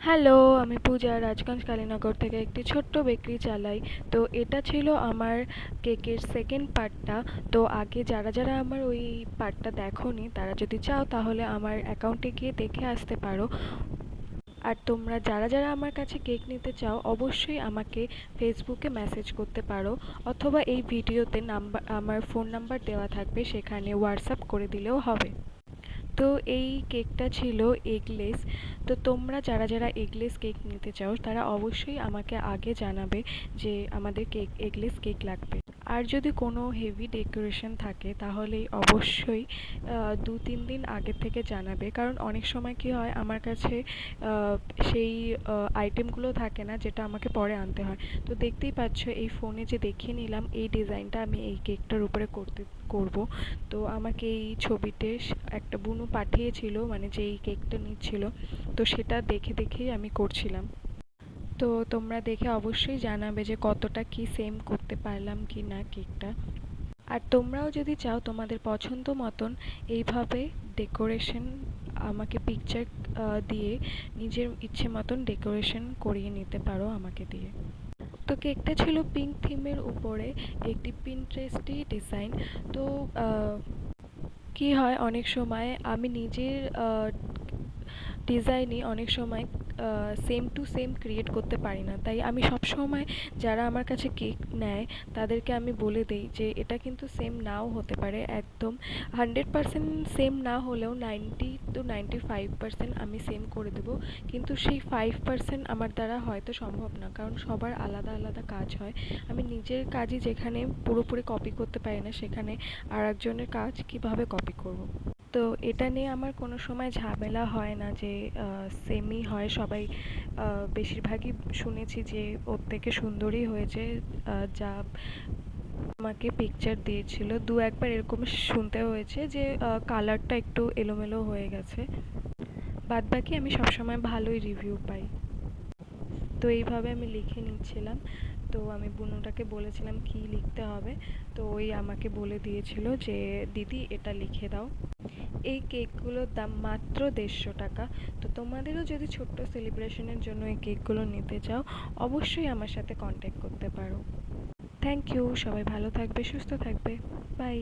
Hello, আমি পূজা রাজগঞ্জ কালীনগর থেকে একটি ছোট্ট বেকরি চালাই। তো এটা ছিল আমার কেকের সেকেন্ড পার্টটা। তো আগে যারা আমার ওই পার্টটা দেখোনি তারা যদি চাও তাহলে আমার অ্যাকাউন্টে গিয়ে দেখে আসতে পারো। আর তোমরা যারা আমার কাছে কেক নিতে চাও অবশ্যই আমাকে ফেসবুকে মেসেজ করতে পারো, অথবা এই ভিডিওতে আমার ফোন নাম্বার দেওয়া থাকবে, সেখানে হোয়াটসঅ্যাপ করে দিলেও হবে। তো এই কেকটা ছিল এগলেস। তো তোমরা যারা এগলেস কেক নিতে চাও তারা অবশ্যই আমাকে আগে জানাবে যে আমাদের এগলেস কেক লাগবে। আর যদি কোনো হেভি ডেকোরেশন থাকে তাহলে অবশ্যই 2-3 দিন আগের থেকে জানাবে, কারণ অনেক সময় কি হয় আমার কাছে আহ, সেই আইটেমগুলো থাকে না যেটা আমাকে পরে আনতে হয়। তো দেখতেই পাচ্ছ এই ফোনে যে দেখিয়ে নিলাম এই ডিজাইনটা আমি এই কেকটার উপরে করব। তো আমাকে এই ছবিতে একটা বুনু পাঠিয়েছিল, মানে যেই কেকটা নিচ্ছিল, তো সেটা দেখেই আমি করছিলাম। তো তোমরা দেখে অবশ্যই জানাবে যে কতটা কি সেম করতে পারলাম কি না কেকটা। আর তোমরাও যদি চাও তোমাদের পছন্দ মতন এইভাবে ডেকোরেশন আমাকে পিকচার দিয়ে নিজের ইচ্ছে মতন ডেকোরেশন করিয়ে নিতে পারো আমাকে দিয়ে। তো কেকটা ছিল পিঙ্ক থিমের উপরে একটি পিন্টারেস্টি ডিজাইন। তো কি হয় অনেক সময় আমি নিজের ডিজাইনই অনেক সময় সেম টু সেম ক্রিয়েট করতে পারি না, তাই আমি সব সময় যারা আমার কাছে কেক নেয় তাদেরকে আমি বলে দিই যে এটা কিন্তু সেম নাও হতে পারে, একদম 100% সেম না হলেও 90-95% আমি সেম করে দেবো। কিন্তু সেই 5% আমার দ্বারা হয়তো সম্ভব না, কারণ সবার আলাদা আলাদা কাজ হয়। আমি নিজের কাজই যেখানে পুরোপুরি কপি করতে পারি না সেখানে আর একজনের কাজ কিভাবে কপি করব। তো এটা নিয়ে আমার কোনো সময় ঝামেলা হয় না যে সেমই হয় সবাই। বেশিরভাগই শুনেছি যে ওর থেকে সুন্দরই হয়েছে। যা আমাকে পিকচার দিয়েছিল দু একবার এরকম শুনতে হয়েছে যে কালারটা একটু এলোমেলো হয়ে গেছে, বাদবাকি আমি সবসময় ভালোই রিভিউ পাই। তো এইভাবে আমি লিখে নিচ্ছিলাম। তো আমি বুনুটাকে বলেছিলাম কি লিখতে হবে, তো ওই আমাকে বলে দিয়েছিল যে দিদি এটা লিখে দাও। এই কেকগুলোর দাম মাত্র 150 টাকা। তো তোমাদেরও যদি ছোট্ট সেলিব্রেশনের জন্য এই কেকগুলো নিতে চাও অবশ্যই আমার সাথে কন্ট্যাক্ট করতে পারো। থ্যাংক ইউ, সবাই ভালো থাকবে, সুস্থ থাকবে। বাই।